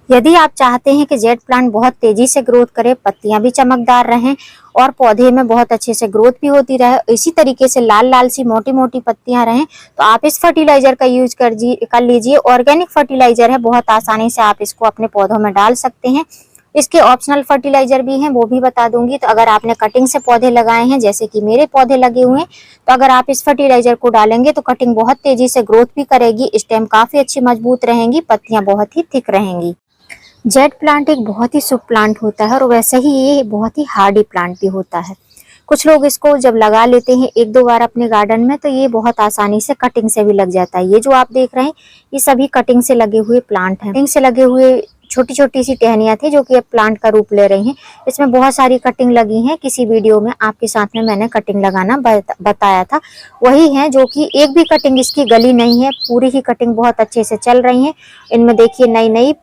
यदि आप चाहते हैं कि जेट प्लांट बहुत तेजी से ग्रोथ करे, पत्तियां भी चमकदार रहें और पौधे में बहुत अच्छे से ग्रोथ भी होती रहे, इसी तरीके से लाल लाल सी मोटी मोटी पत्तियां रहें, तो आप इस फर्टिलाइजर का यूज कर लीजिए। ऑर्गेनिक फर्टिलाइजर है, बहुत आसानी से आप इसको अपने पौधों में डाल सकते हैं। इसके ऑप्शनल फर्टिलाइजर भी हैं, वो भी बता दूंगी। तो अगर आपने कटिंग से पौधे लगाए हैं, जैसे कि मेरे पौधे लगे हुए हैं, तो अगर आप इस फर्टिलाइजर को डालेंगे तो कटिंग बहुत तेजी से ग्रोथ भी करेगी, स्टेम काफी अच्छी मजबूत रहेंगी, पत्तियां बहुत ही थिक रहेंगी। जेट प्लांट एक बहुत ही शुभ प्लांट होता है और वैसे ही ये बहुत ही हार्डी प्लांट भी होता है। कुछ लोग इसको जब लगा लेते हैं एक दो बार अपने गार्डन में, तो ये बहुत आसानी से कटिंग से भी लग जाता है। ये जो आप देख रहे हैं, ये सभी कटिंग से लगे हुए प्लांट हैं। कटिंग से लगे हुए छोटी छोटी सी टहनियां थी जो कि अब प्लांट का रूप ले रही हैं। इसमें बहुत सारी कटिंग लगी हैं। किसी वीडियो में आपके साथ में मैंने कटिंग लगाना बताया था, वही है, जो कि एक भी कटिंग इसकी गली नहीं है, पूरी ही कटिंग बहुत अच्छे से चल रही है। इनमें देखिए नई नई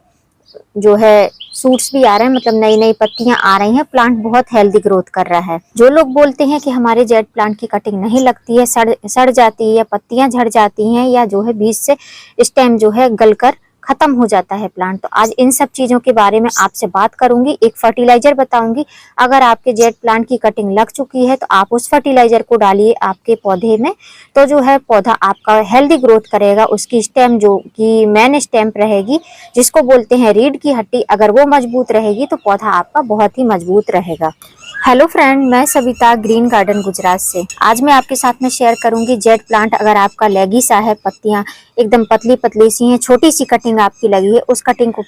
जो है सूट्स भी आ रहे हैं, मतलब नई नई पत्तियां आ रही हैं। प्लांट बहुत हेल्दी ग्रोथ कर रहा है। जो लोग बोलते हैं कि हमारे जेट प्लांट की कटिंग नहीं लगती है, सड़ जाती है या पत्तियां झड़ जाती हैं, या जो है बीच से स्टेम जो है गलकर खत्म हो जाता है प्लांट, तो आज इन सब चीजों के बारे में आपसे बात करूंगी। एक फर्टिलाइजर बताऊंगी। अगर आपके जेट प्लांट की कटिंग लग चुकी है तो आप उस फर्टिलाइजर को डालिए आपके पौधे में, तो जो है पौधा आपका हेल्दी ग्रोथ करेगा। उसकी स्टेम जो कि मेन स्टेम रहेगी, जिसको बोलते हैं रीढ़ की हड्डी, अगर वो मजबूत रहेगी तो पौधा आपका बहुत ही मजबूत रहेगा। हेलो फ्रेंड, मैं सविता ग्रीन गार्डन गुजरात से। आज मैं आपके साथ में शेयर करूंगी जेट प्लांट अगर आपका लेगी सा है, पत्तियां एकदम पतली पतली सी हैं, छोटी सी कटिंग आपकी लगी है, उस कटिंग को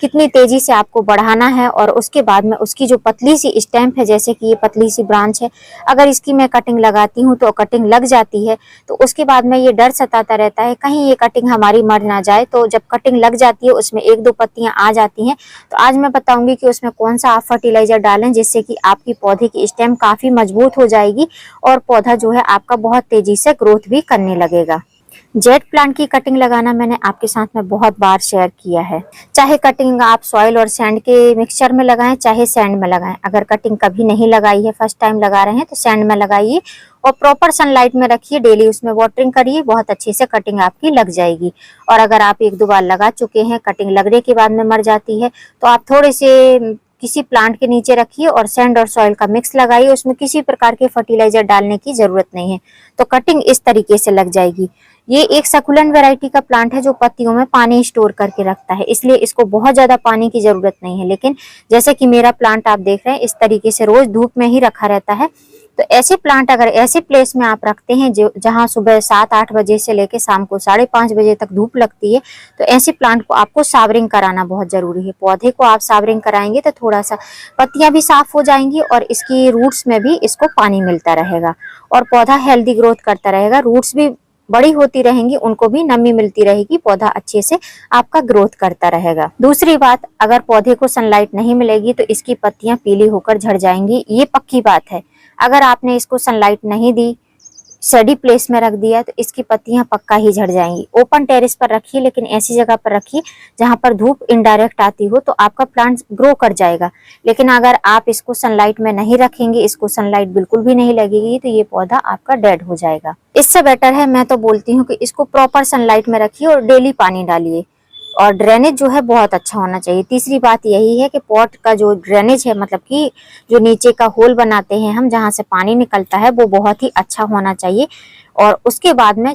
कितनी तेजी से आपको बढ़ाना है, और उसके बाद में उसकी जो पतली सी स्टेम है, जैसे कि ये पतली सी ब्रांच है, अगर इसकी मैं कटिंग लगाती हूँ तो कटिंग लग जाती है, तो उसके बाद में ये डर सताता रहता है कहीं ये कटिंग हमारी मर ना जाए। तो जब कटिंग लग जाती है, उसमें एक दो पत्तियां आ जाती हैं, तो आज मैं बताऊंगी कि उसमें कौन सा आप फर्टिलाइजर डालें जिससे कि आपकी पौधे की स्टेम काफी मजबूत हो जाएगी और पौधा जो है आपका बहुत तेजी से ग्रोथ भी करने लगेगा। जेट प्लांट की कटिंग लगाना मैंने आपके साथ में बहुत बार शेयर किया है। चाहे कटिंग आप सॉइल और सैंड के मिक्सचर में लगाएं, चाहे सैंड में लगाएं। अगर कटिंग कभी नहीं लगाई है, फर्स्ट टाइम लगा रहे हैं, तो सैंड में लगाइए और प्रॉपर सनलाइट में रखिए, डेली उसमें वाटरिंग करिए, बहुत अच्छे से कटिंग आपकी लग जाएगी। और अगर आप एक दो बार लगा चुके हैं, कटिंग लगने के बाद में मर जाती है, तो आप थोड़े से किसी प्लांट के नीचे रखिए और सैंड और सॉइल का मिक्स लगाइए। उसमें किसी प्रकार के फर्टिलाइजर डालने की जरूरत नहीं है, तो कटिंग इस तरीके से लग जाएगी। ये एक सकुलेंट वैरायटी का प्लांट है जो पत्तियों में पानी स्टोर करके रखता है, इसलिए इसको बहुत ज्यादा पानी की जरूरत नहीं है। लेकिन जैसे कि मेरा प्लांट आप देख रहे हैं, इस तरीके से रोज धूप में ही रखा रहता है। तो ऐसे प्लांट अगर ऐसे प्लेस में आप रखते हैं जो जहां सुबह 7-8 बजे से लेकर शाम को 5:30 बजे तक धूप लगती है, तो ऐसे प्लांट को आपको सावरिंग कराना बहुत जरूरी है। पौधे को आप सावरिंग कराएंगे तो थोड़ा सा पत्तियां भी साफ हो जाएंगी और इसकी रूट्स में भी इसको पानी मिलता रहेगा और पौधा हेल्दी ग्रोथ करता रहेगा। रूट्स भी बड़ी होती रहेंगी, उनको भी नमी मिलती रहेगी, पौधा अच्छे से आपका ग्रोथ करता रहेगा। दूसरी बात, अगर पौधे को सनलाइट नहीं मिलेगी तो इसकी पत्तियां पीली होकर झड़ जाएंगी, ये पक्की बात है। अगर आपने इसको सनलाइट नहीं दी, शेडी प्लेस में रख दिया, तो इसकी पत्तियां पक्का ही झड़ जाएंगी। ओपन टेरेस पर रखिए, लेकिन ऐसी जगह पर रखिए जहां पर धूप इनडायरेक्ट आती हो, तो आपका प्लांट ग्रो कर जाएगा। लेकिन अगर आप इसको सनलाइट में नहीं रखेंगे, इसको सनलाइट बिल्कुल भी नहीं लगेगी, तो ये पौधा आपका डेड हो जाएगा। इससे बेटर है, मैं तो बोलती हूँ कि इसको प्रॉपर सनलाइट में रखिए और डेली पानी डालिए, और ड्रेनेज जो है बहुत अच्छा होना चाहिए। तीसरी बात यही है कि पॉट का जो ड्रेनेज है, मतलब कि जो नीचे का होल बनाते हैं हम जहां से पानी निकलता है, वो बहुत ही अच्छा होना चाहिए। और उसके बाद में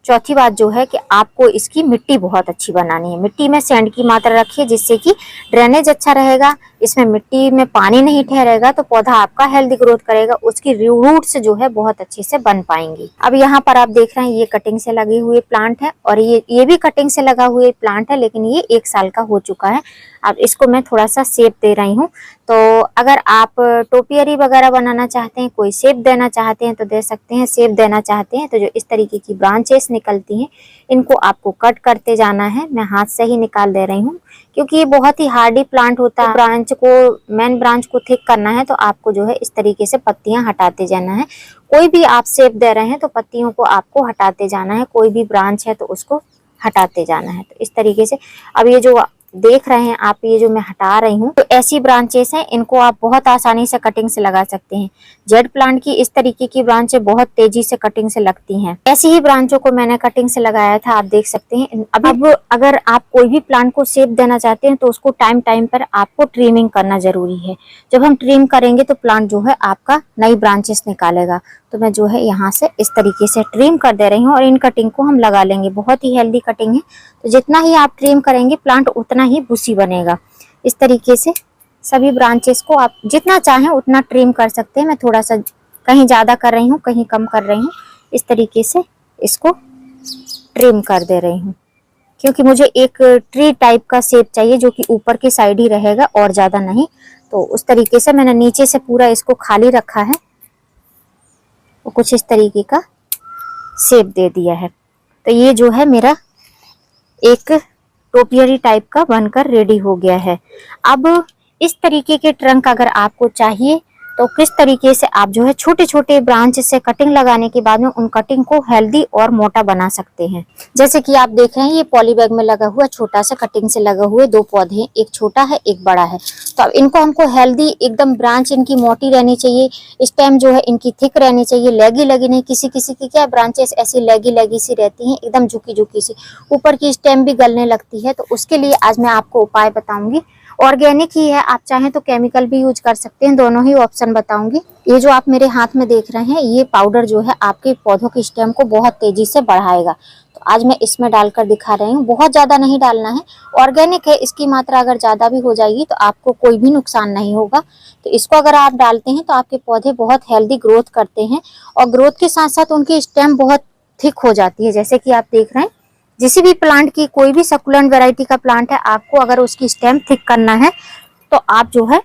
चौथी बात जो है कि आपको इसकी मिट्टी बहुत अच्छी बनानी है। मिट्टी में सैंड की मात्रा रखिए जिससे कि ड्रेनेज अच्छा रहेगा, इसमें मिट्टी में पानी नहीं ठहरेगा, तो पौधा आपका हेल्दी ग्रोथ करेगा, उसकी रूट्स जो है बहुत अच्छे से बन पाएंगी। अब यहाँ पर आप देख रहे हैं ये कटिंग से लगे हुए प्लांट है और ये भी कटिंग से लगा हुए प्लांट है, लेकिन ये 1 साल का हो चुका है। अब इसको मैं थोड़ा सा शेप दे रही हूँ। तो अगर आप टोपियरी वगैरह बनाना चाहते हैं, कोई शेप देना चाहते हैं तो दे सकते हैं। शेप देना चाहते हैं तो जो इस तरीके की ब्रांचेस निकलती हैं, इनको आपको कट करते जाना है। मैं हाथ से ही निकाल दे रही हूँ क्योंकि ये बहुत ही हार्डी प्लांट होता है। ब्रांच को, मेन ब्रांच को थिक करना है तो आपको जो है इस तरीके से पत्तियां हटाते जाना है। कोई भी आप शेप दे रहे हैं तो पत्तियों को आपको हटाते जाना है, कोई भी ब्रांच है तो उसको हटाते जाना है। तो इस तरीके से अब ये जो देख रहे हैं आप, ये जो मैं हटा रही हूँ, तो ऐसी ब्रांचेस हैं, इनको आप बहुत आसानी से कटिंग से लगा सकते हैं। जेड प्लांट की इस तरीके की ब्रांचें बहुत तेजी से कटिंग से लगती हैं। ऐसी ही ब्रांचों को मैंने कटिंग से लगाया था, आप देख सकते हैं। अब अगर आप कोई भी प्लांट को शेप देना चाहते हैं तो उसको टाइम टाइम पर आपको ट्रिमिंग करना जरूरी है। जब हम ट्रिम करेंगे तो प्लांट जो है आपका नई ब्रांचेस निकालेगा। तो मैं जो है यहाँ से इस तरीके से ट्रिम कर दे रही हूँ और इन कटिंग को हम लगा लेंगे। बहुत ही हेल्दी कटिंग है, तो जितना ही आप ट्रिम करेंगे प्लांट उतना ही बुशी बनेगा। इस तरीके से सभी ब्रांचेस को आप जितना चाहें उतना ट्रिम कर सकते हैं। मैं थोड़ा सा कहीं ज्यादा कर रही हूँ, कहीं कम कर रही हूँ। इस तरीके से इसको ट्रिम कर दे रही हूँ, क्योंकि मुझे एक ट्री टाइप का शेप चाहिए जो कि ऊपर की साइड ही रहेगा और ज्यादा नहीं। तो उस तरीके से मैंने नीचे से पूरा इसको खाली रखा है, तो कुछ इस तरीके का शेप दे दिया है। तो ये जो है मेरा एक टोपियरी टाइप का बनकर रेडी हो गया है। अब इस तरीके के ट्रंक अगर आपको चाहिए तो किस तरीके से आप जो है छोटे छोटे ब्रांच से कटिंग लगाने के बाद में उन कटिंग को हेल्दी और मोटा बना सकते हैं। जैसे कि आप देख रहे हैं, ये पॉली बैग में लगा हुआ छोटा सा कटिंग से लगा हुए 2 पौधे हैं, एक छोटा है एक बड़ा है। तो अब इनको हमको हेल्दी एकदम ब्रांच इनकी मोटी रहनी चाहिए, स्टेम जो है इनकी थिक रहनी चाहिए, लेगी लगी नहीं। किसी किसी की क्या ब्रांचेस ऐसी लेगी लगी सी रहती हैं, एकदम झुकी झुकी सी, ऊपर की स्टेम भी गलने लगती है। तो उसके लिए आज मैं आपको उपाय बताऊंगी। ऑर्गेनिक ही है, आप चाहें तो केमिकल भी यूज कर सकते हैं, दोनों ही ऑप्शन बताऊंगी। ये जो आप मेरे हाथ में देख रहे हैं, ये पाउडर जो है आपके पौधों की स्टेम को बहुत तेजी से बढ़ाएगा। तो आज मैं इसमें डालकर दिखा रही हूँ। बहुत ज्यादा नहीं डालना है, ऑर्गेनिक है, इसकी मात्रा अगर ज्यादा भी हो जाएगी तो आपको कोई भी नुकसान नहीं होगा। तो इसको अगर आप डालते हैं तो आपके पौधे बहुत हेल्दी ग्रोथ करते हैं और ग्रोथ के साथ साथ उनकी स्टेम बहुत थिक हो जाती है। जैसे कि आप देख रहे हैं, किसी भी प्लांट की, कोई भी सकुलेंट वैरायटी का प्लांट है, आपको अगर उसकी स्टेम थिक करना है तो आप जो है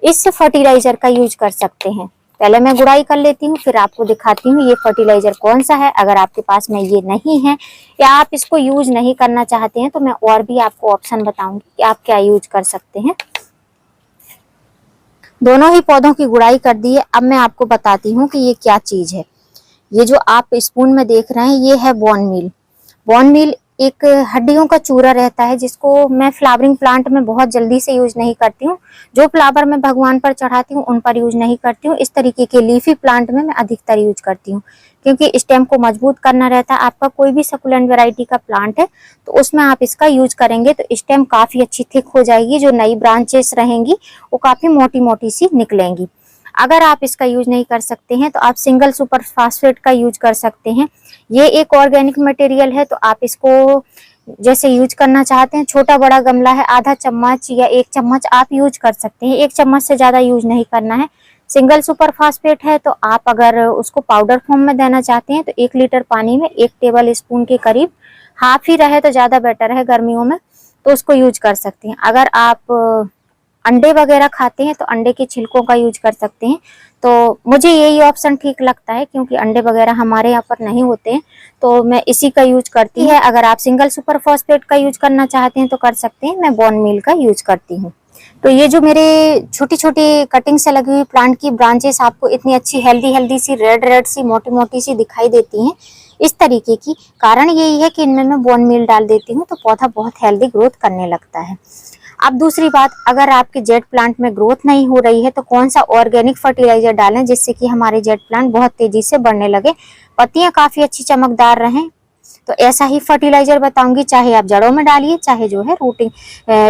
इस फर्टिलाइजर का यूज कर सकते हैं। पहले मैं गुड़ाई कर लेती हूँ, फिर आपको दिखाती हूँ ये फर्टिलाइजर कौन सा है। अगर आपके पास में ये नहीं है या आप इसको यूज नहीं करना चाहते हैं तो मैं और भी आपको ऑप्शन बताऊंगी कि आप क्या यूज कर सकते हैं। दोनों ही पौधों की गुड़ाई कर दी है। अब मैं आपको बताती हूँ कि ये क्या चीज है। ये जो आप स्पून में देख रहे हैं, ये है बोन मील। बोन मील एक हड्डियों का चूरा रहता है, जिसको मैं फ्लावरिंग प्लांट में बहुत जल्दी से यूज नहीं करती हूँ। जो फ्लावर मैं भगवान पर चढ़ाती हूँ उन पर यूज नहीं करती हूँ। इस तरीके के लीफी प्लांट में मैं अधिकतर यूज करती हूँ, क्योंकि स्टेम को मजबूत करना रहता है। आपका कोई भी सकुलेंट वैरायटी का प्लांट है तो उसमें आप इसका यूज करेंगे तो स्टेम काफी अच्छी थिक हो जाएगी। जो नई ब्रांचेस रहेंगी वो काफी मोटी मोटी सी निकलेंगी। अगर आप इसका यूज नहीं कर सकते हैं तो आप सिंगल सुपर फास्फेट का यूज कर सकते हैं। ये एक ऑर्गेनिक मटेरियल है, तो आप इसको जैसे यूज करना चाहते हैं, छोटा बड़ा गमला है, आधा चम्मच या 1 चम्मच आप यूज कर सकते हैं। 1 चम्मच से ज्यादा यूज नहीं करना है। सिंगल सुपर फास्फेट है तो आप अगर उसको पाउडर फॉर्म में देना चाहते हैं तो 1 लीटर पानी में 1 टेबल स्पून के करीब, हाफ ही रहे तो ज्यादा बेटर है गर्मियों में, तो उसको यूज कर सकते हैं। अगर आप अंडे वगैरह खाते हैं तो अंडे के छिलकों का यूज कर सकते हैं। तो मुझे यही ऑप्शन ठीक लगता है, क्योंकि अंडे वगैरह हमारे यहाँ पर नहीं होते हैं, तो मैं इसी का यूज करती है। अगर आप सिंगल सुपर फॉस्फेट का यूज करना चाहते हैं तो कर सकते हैं। मैं बोन मील का यूज करती हूँ। तो ये जो मेरे छोटी छोटी कटिंग से लगी हुई प्लांट की ब्रांचेस आपको इतनी अच्छी हेल्दी हेल्दी सी, रेड रेड सी, मोटी मोटी सी दिखाई देती हैं इस तरीके की, कारण यही है कि इनमें मैं बोन मील डाल देती हूँ तो पौधा बहुत हेल्दी ग्रोथ करने लगता है। अब दूसरी बात, अगर आपके जेट प्लांट में ग्रोथ नहीं हो रही है तो कौन सा ऑर्गेनिक फर्टिलाइजर डालें जिससे कि हमारे जेट प्लांट बहुत तेजी से बढ़ने लगे, पत्तियां काफी अच्छी चमकदार रहें। तो ऐसा ही फर्टिलाइजर बताऊंगी, चाहे आप जड़ों में डालिए, चाहे जो है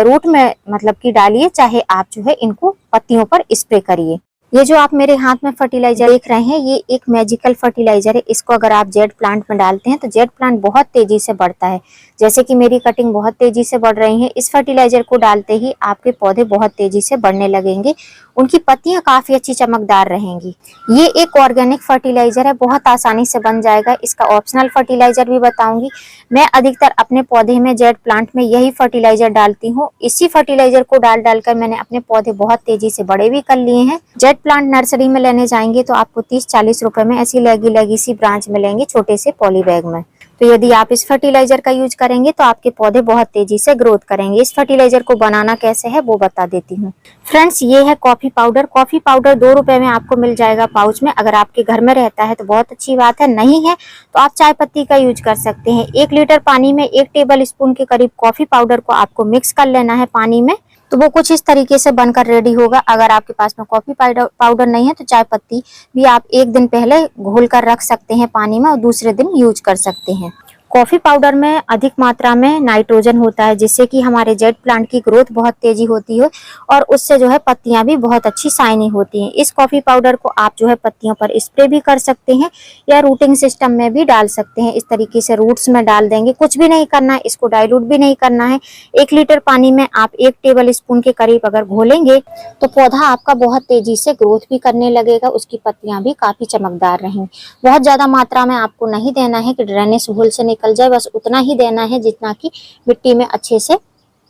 रूट में मतलब कि डालिए, चाहे आप जो है इनको पत्तियों पर स्प्रे करिए। ये जो आप मेरे हाथ में फर्टिलाइजर देख रहे हैं, ये एक मैजिकल फर्टिलाइजर है। इसको अगर आप जेट प्लांट में डालते हैं तो जेट प्लांट बहुत तेजी से बढ़ता है। जैसे कि मेरी कटिंग बहुत तेजी से बढ़ रही है, इस फर्टिलाइजर को डालते ही आपके पौधे बहुत तेजी से बढ़ने लगेंगे, उनकी पत्तियां काफी अच्छी चमकदार रहेंगी। ये एक ऑर्गेनिक फर्टिलाइजर है, बहुत आसानी से बन जाएगा। इसका ऑप्शनल फर्टिलाइजर भी बताऊंगी। मैं अधिकतर अपने पौधे में, जेट प्लांट में यही फर्टिलाइजर डालती हूँ। इसी फर्टिलाइजर को डाल डालकर मैंने अपने पौधे बहुत तेजी से बड़े भी कर लिए हैं। जेट प्लांट नर्सरी में लेने जाएंगे तो आपको 30-40 रुपए में ऐसी लगी लगी सी ब्रांच मिलेंगी छोटे से पॉली बैग में। तो यदि आप इस फर्टिलाइजर का यूज करेंगे तो आपके पौधे बहुत तेजी से ग्रोथ करेंगे। इस फर्टिलाइजर को बनाना कैसे है वो बता देती हूँ। फ्रेंड्स, ये है कॉफी पाउडर। कॉफी पाउडर 2 रुपए में आपको मिल जाएगा पाउच में। अगर आपके घर में रहता है तो बहुत अच्छी बात है, नहीं है तो आप चाय पत्ती का यूज कर सकते हैं। 1 लीटर पानी में 1 टेबल स्पून के करीब कॉफी पाउडर को आपको मिक्स कर लेना है पानी में, तो वो कुछ इस तरीके से बनकर रेडी होगा। अगर आपके पास में कॉफी पाउडर नहीं है तो चाय पत्ती भी आप 1 दिन पहले घोल कर रख सकते हैं पानी में और दूसरे दिन यूज कर सकते हैं। कॉफी पाउडर में अधिक मात्रा में नाइट्रोजन होता है, जिससे कि हमारे जेट प्लांट की ग्रोथ बहुत तेजी होती है और उससे जो है पत्तियां भी बहुत अच्छी शाइनी होती हैं। इस कॉफी पाउडर को आप जो है पत्तियों पर स्प्रे भी कर सकते हैं या रूटिंग सिस्टम में भी डाल सकते हैं। इस तरीके से रूट्स में डाल देंगे, कुछ भी नहीं करना है, इसको डाइल्यूट भी नहीं करना है। 1 लीटर पानी में आप 1 टेबल स्पून के करीब अगर घोलेंगे तो पौधा आपका बहुत तेजी से ग्रोथ भी करने लगेगा, उसकी पत्तियां भी काफी चमकदार रहेंगी। बहुत ज्यादा मात्रा में आपको नहीं देना है कि ड्रेनेज होल से निकल जाए, बस उतना ही देना है जितना कि मिट्टी में अच्छे से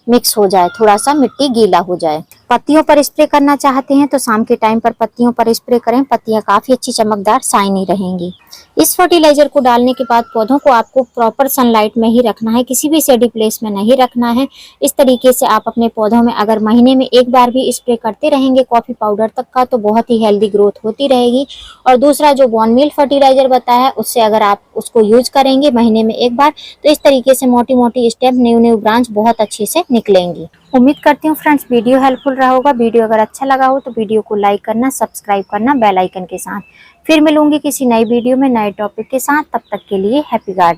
मिक्स हो जाए, थोड़ा सा मिट्टी गीला हो जाए। पत्तियों पर स्प्रे करना चाहते हैं तो शाम के टाइम पर पत्तियों पर स्प्रे करें, पत्तियां काफी अच्छी चमकदार शाइनी रहेंगी। इस फर्टिलाइजर को डालने के बाद पौधों को आपको प्रॉपर सनलाइट में ही रखना है, किसी भी शेडी प्लेस में नहीं रखना है। इस तरीके से आप अपने पौधों में अगर महीने में 1 बार भी स्प्रे करते रहेंगे कॉफी पाउडर तक का, तो बहुत ही हेल्दी ग्रोथ होती रहेगी। और दूसरा जो बॉन मील फर्टिलाइजर बताया है, उससे अगर आप उसको यूज करेंगे महीने में 1 बार तो इस तरीके से मोटी मोटी स्टेम, न्यू ब्रांच बहुत अच्छे से निकलेंगी। उम्मीद करती हूँ फ्रेंड्स वीडियो हेल्पफुल रहा होगा। वीडियो अगर अच्छा लगा हो तो वीडियो को लाइक करना, सब्सक्राइब करना बेल आइकन के साथ। फिर मिलूंगी किसी नई वीडियो में नए टॉपिक के साथ, तब तक के लिए हैप्पी गार्डनिंग।